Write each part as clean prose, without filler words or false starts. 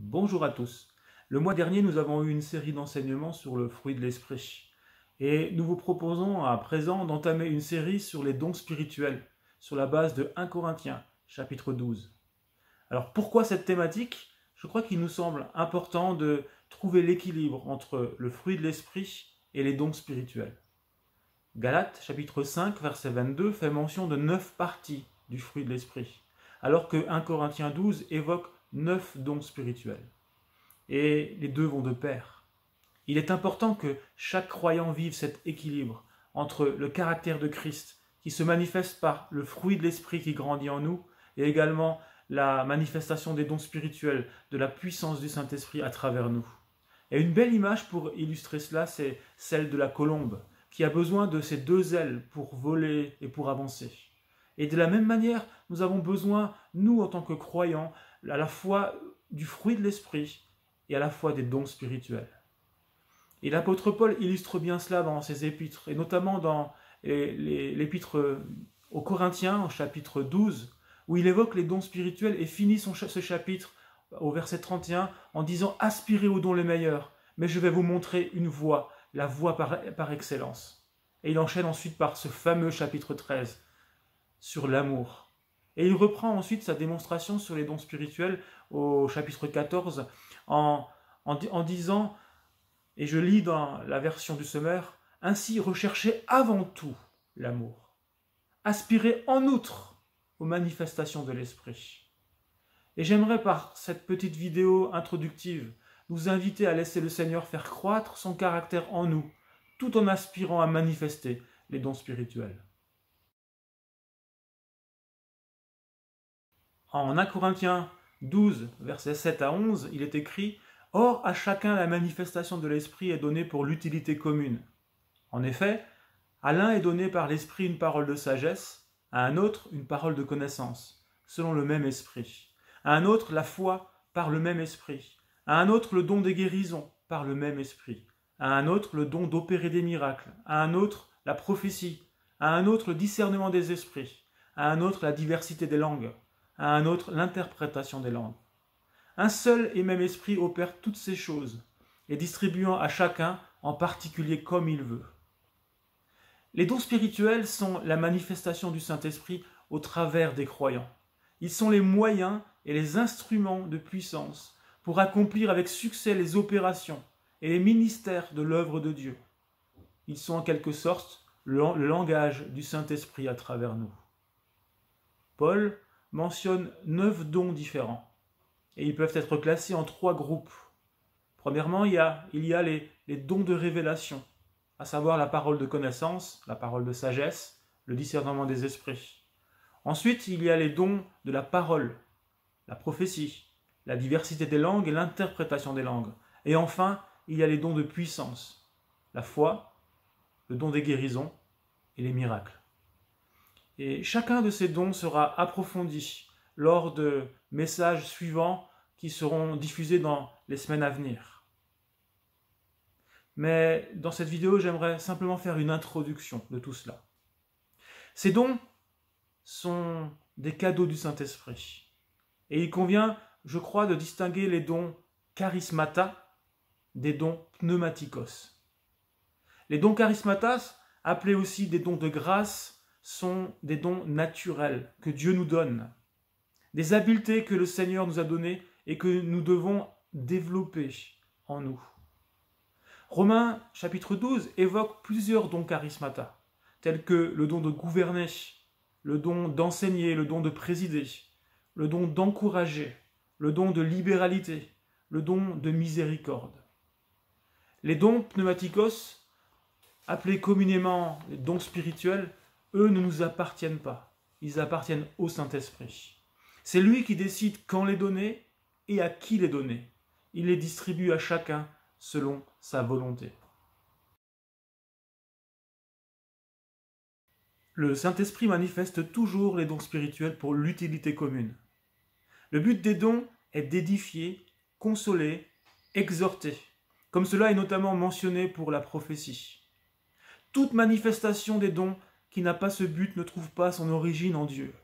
Bonjour à tous. Le mois dernier, nous avons eu une série d'enseignements sur le fruit de l'esprit. Et nous vous proposons à présent d'entamer une série sur les dons spirituels, sur la base de 1 Corinthiens, chapitre 12. Alors pourquoi cette thématique? Je crois qu'il nous semble important de trouver l'équilibre entre le fruit de l'esprit et les dons spirituels. Galates, chapitre 5, verset 22, fait mention de 9 parties du fruit de l'esprit, alors que 1 Corinthiens 12 évoque 9 dons spirituels. Et les deux vont de pair. Il est important que chaque croyant vive cet équilibre entre le caractère de Christ, qui se manifeste par le fruit de l'esprit qui grandit en nous, et également la manifestation des dons spirituels, de la puissance du Saint-Esprit à travers nous. Et une belle image pour illustrer cela, c'est celle de la colombe, qui a besoin de ses deux ailes pour voler et pour avancer. Et de la même manière, nous avons besoin, nous en tant que croyants, à la fois du fruit de l'esprit et à la fois des dons spirituels. Et l'apôtre Paul illustre bien cela dans ses épîtres, et notamment dans l'épître aux Corinthiens, au chapitre 12, où il évoque les dons spirituels et finit ce chapitre au verset 31 en disant « Aspirez aux dons les meilleurs, mais je vais vous montrer une voie, la voie par excellence. » Et il enchaîne ensuite par ce fameux chapitre 13 sur l'amour. Et il reprend ensuite sa démonstration sur les dons spirituels au chapitre 14 en disant, et je lis dans la version du Semeur, « Ainsi recherchez avant tout l'amour. Aspirez en outre aux manifestations de l'esprit. » Et j'aimerais par cette petite vidéo introductive nous inviter à laisser le Seigneur faire croître son caractère en nous, tout en aspirant à manifester les dons spirituels. En 1 Corinthiens 12, versets 7 à 11, il est écrit « Or, à chacun la manifestation de l'Esprit est donnée pour l'utilité commune. En effet, à l'un est donné par l'Esprit une parole de sagesse, à un autre une parole de connaissance, selon le même Esprit, à un autre la foi par le même Esprit, à un autre le don des guérisons par le même Esprit, à un autre le don d'opérer des miracles, à un autre la prophétie, à un autre le discernement des esprits, à un autre la diversité des langues, à un autre l'interprétation des langues. Un seul et même esprit opère toutes ces choses, et distribuant à chacun en particulier comme il veut. Les dons spirituels sont la manifestation du Saint-Esprit au travers des croyants. Ils sont les moyens et les instruments de puissance pour accomplir avec succès les opérations et les ministères de l'œuvre de Dieu. Ils sont en quelque sorte le langage du Saint-Esprit à travers nous. Paul mentionne 9 dons différents, et ils peuvent être classés en 3 groupes. Premièrement, il y a les dons de révélation, à savoir la parole de connaissance, la parole de sagesse, le discernement des esprits. Ensuite, il y a les dons de la parole, la prophétie, la diversité des langues et l'interprétation des langues. Et enfin, il y a les dons de puissance, la foi, le don des guérisons et les miracles. Et chacun de ces dons sera approfondi lors de messages suivants qui seront diffusés dans les semaines à venir. Mais dans cette vidéo, j'aimerais simplement faire une introduction de tout cela. Ces dons sont des cadeaux du Saint-Esprit. Et il convient, je crois, de distinguer les dons charismata des dons pneumatikos. Les dons charismatas, appelés aussi des dons de grâce, sont des dons naturels que Dieu nous donne, des habiletés que le Seigneur nous a données et que nous devons développer en nous. Romains chapitre 12 évoque plusieurs dons charismata, tels que le don de gouverner, le don d'enseigner, le don de présider, le don d'encourager, le don de libéralité, le don de miséricorde. Les dons pneumatikos, appelés communément les dons spirituels, eux ne nous appartiennent pas, ils appartiennent au Saint-Esprit. C'est lui qui décide quand les donner et à qui les donner. Il les distribue à chacun selon sa volonté. Le Saint-Esprit manifeste toujours les dons spirituels pour l'utilité commune. Le but des dons est d'édifier, consoler, exhorter, comme cela est notamment mentionné pour la prophétie. Toute manifestation des dons qui n'a pas ce but ne trouve pas son origine en Dieu.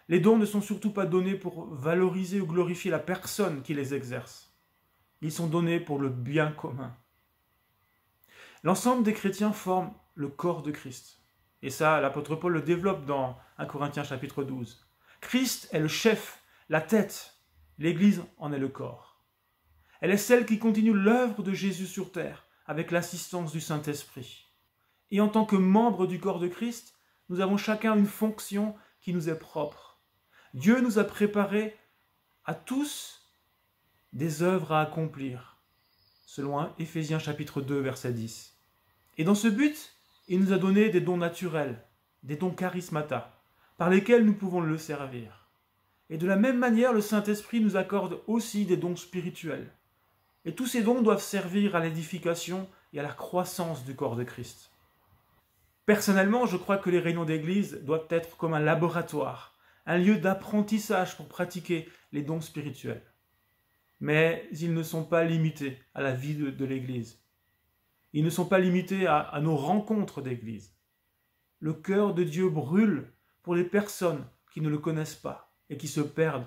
Les dons ne sont surtout pas donnés pour valoriser ou glorifier la personne qui les exerce. Ils sont donnés pour le bien commun. L'ensemble des chrétiens forment le corps de Christ. Et ça, l'apôtre Paul le développe dans 1 Corinthiens chapitre 12. Christ est le chef, la tête. L'Église en est le corps. Elle est celle qui continue l'œuvre de Jésus sur terre avec l'assistance du Saint-Esprit. Et en tant que membres du corps de Christ, nous avons chacun une fonction qui nous est propre. Dieu nous a préparés à tous des œuvres à accomplir, selon Éphésiens chapitre 2, verset 10. Et dans ce but, il nous a donné des dons naturels, des dons charismata, par lesquels nous pouvons le servir. Et de la même manière, le Saint-Esprit nous accorde aussi des dons spirituels. Et tous ces dons doivent servir à l'édification et à la croissance du corps de Christ. Personnellement, je crois que les réunions d'église doivent être comme un laboratoire, un lieu d'apprentissage pour pratiquer les dons spirituels. Mais ils ne sont pas limités à la vie de l'église. Ils ne sont pas limités à nos rencontres d'église. Le cœur de Dieu brûle pour les personnes qui ne le connaissent pas et qui se perdent.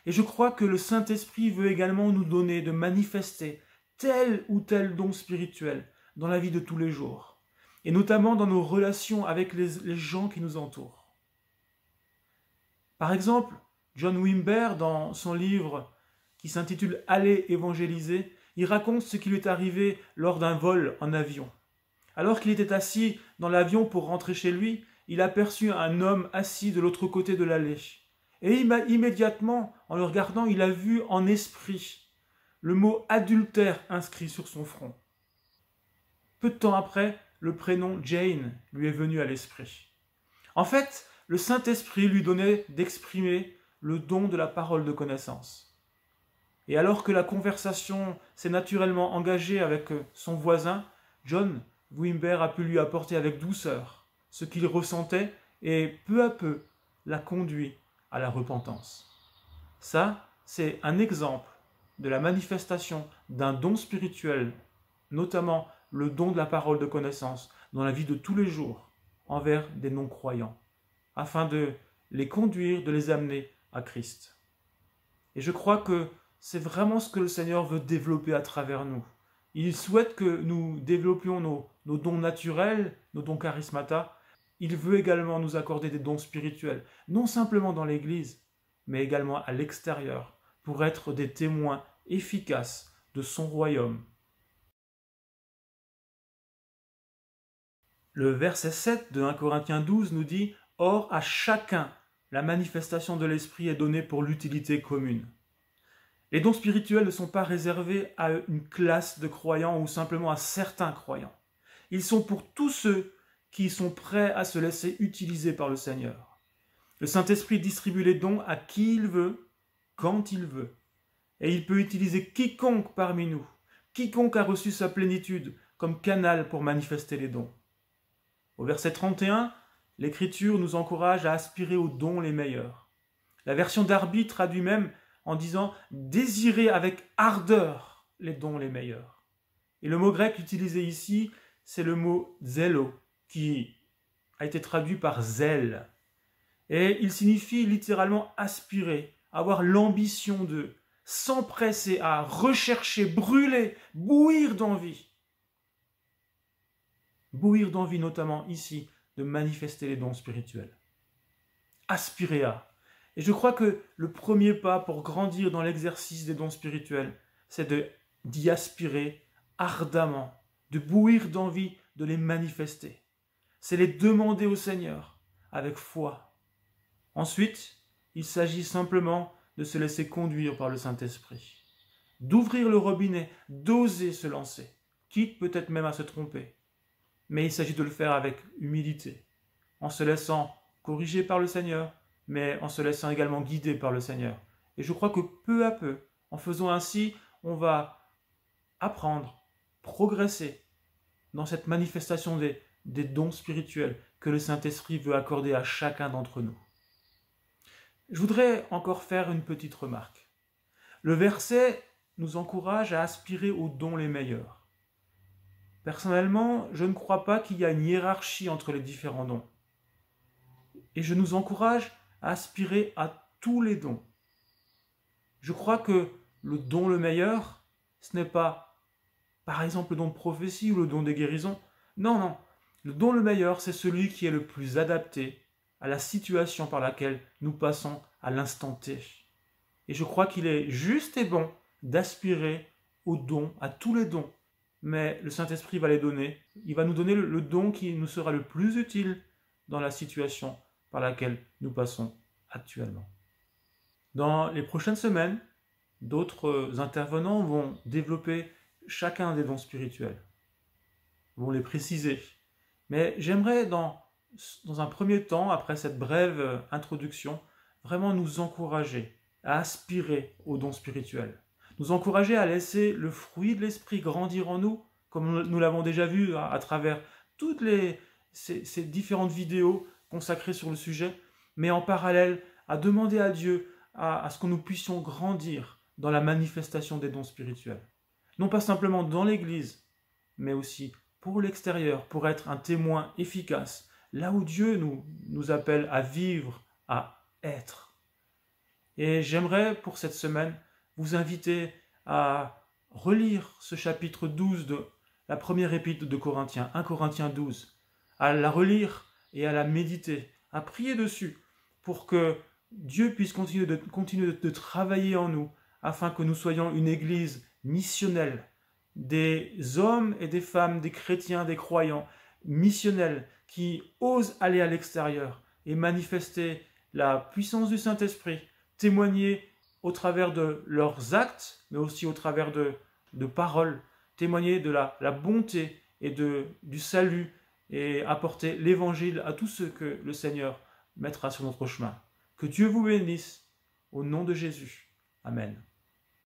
Et je crois que le Saint-Esprit veut également nous donner de manifester tel ou tel don spirituel dans la vie de tous les jours, et notamment dans nos relations avec les gens qui nous entourent. Par exemple, John Wimber, dans son livre qui s'intitule « Aller évangéliser », il raconte ce qui lui est arrivé lors d'un vol en avion. Alors qu'il était assis dans l'avion pour rentrer chez lui, il aperçut un homme assis de l'autre côté de l'allée. Et immédiatement, en le regardant, il a vu en esprit le mot « adultère » inscrit sur son front. Peu de temps après, le prénom Jane lui est venu à l'esprit. En fait, le Saint-Esprit lui donnait d'exprimer le don de la parole de connaissance. Et alors que la conversation s'est naturellement engagée avec son voisin, John Wimber a pu lui apporter avec douceur ce qu'il ressentait et peu à peu l'a conduit à la repentance. Ça, c'est un exemple de la manifestation d'un don spirituel, notamment le don de la parole de connaissance dans la vie de tous les jours envers des non-croyants, afin de les conduire, de les amener à Christ. Et je crois que c'est vraiment ce que le Seigneur veut développer à travers nous. Il souhaite que nous développions nos dons naturels, nos dons charismata. Il veut également nous accorder des dons spirituels, non simplement dans l'Église, mais également à l'extérieur, pour être des témoins efficaces de son royaume. Le verset 7 de 1 Corinthiens 12 nous dit « Or, à chacun, la manifestation de l'Esprit est donnée pour l'utilité commune. » Les dons spirituels ne sont pas réservés à une classe de croyants ou simplement à certains croyants. Ils sont pour tous ceux qui sont prêts à se laisser utiliser par le Seigneur. Le Saint-Esprit distribue les dons à qui il veut, quand il veut. Et il peut utiliser quiconque parmi nous, quiconque a reçu sa plénitude comme canal pour manifester les dons. Au verset 31, l'Écriture nous encourage à aspirer aux dons les meilleurs. La version d'Arby traduit même en disant « désirer avec ardeur les dons les meilleurs ». Et le mot grec utilisé ici, c'est le mot « zélo », qui a été traduit par « zèle ». Et il signifie littéralement aspirer, avoir l'ambition de, s'empresser à rechercher, brûler, bouillir d'envie. Bouillir d'envie notamment ici, de manifester les dons spirituels. Aspirer à. Et je crois que le premier pas pour grandir dans l'exercice des dons spirituels, c'est d'y aspirer ardemment, de bouillir d'envie de les manifester. C'est les demander au Seigneur avec foi. Ensuite, il s'agit simplement de se laisser conduire par le Saint-Esprit, d'ouvrir le robinet, d'oser se lancer, quitte peut-être même à se tromper. Mais il s'agit de le faire avec humilité, en se laissant corriger par le Seigneur, mais en se laissant également guider par le Seigneur. Et je crois que peu à peu, en faisant ainsi, on va apprendre, progresser dans cette manifestation des dons spirituels que le Saint-Esprit veut accorder à chacun d'entre nous. Je voudrais encore faire une petite remarque. Le verset nous encourage à aspirer aux dons les meilleurs. Personnellement, je ne crois pas qu'il y a une hiérarchie entre les différents dons. Et je nous encourage à aspirer à tous les dons. Je crois que le don le meilleur, ce n'est pas, par exemple, le don de prophétie ou le don des guérisons. Non, non. Le don le meilleur, c'est celui qui est le plus adapté à la situation par laquelle nous passons à l'instant T. Et je crois qu'il est juste et bon d'aspirer aux dons, à tous les dons. Mais le Saint-Esprit va les donner. Il va nous donner le don qui nous sera le plus utile dans la situation par laquelle nous passons actuellement. Dans les prochaines semaines, d'autres intervenants vont développer chacun des dons spirituels, vont les préciser. Mais j'aimerais, dans un premier temps, après cette brève introduction, vraiment nous encourager à aspirer aux dons spirituels, nous encourager à laisser le fruit de l'esprit grandir en nous, comme nous l'avons déjà vu à travers toutes ces différentes vidéos consacrées sur le sujet, mais en parallèle à demander à Dieu à ce que nous puissions grandir dans la manifestation des dons spirituels. Non pas simplement dans l'Église, mais aussi pour l'extérieur, pour être un témoin efficace, là où Dieu nous appelle à vivre, à être. Et j'aimerais pour cette semaine vous inviter à relire ce chapitre 12 de la première épître de Corinthiens, 1 Corinthiens 12, à la relire et à la méditer, à prier dessus pour que Dieu puisse continuer de travailler en nous afin que nous soyons une église missionnelle, des hommes et des femmes, des chrétiens, des croyants missionnels qui osent aller à l'extérieur et manifester la puissance du Saint-Esprit, témoigner au travers de leurs actes, mais aussi au travers de paroles, témoigner de la bonté et du salut et apporter l'évangile à tous ceux que le Seigneur mettra sur notre chemin. Que Dieu vous bénisse, au nom de Jésus. Amen.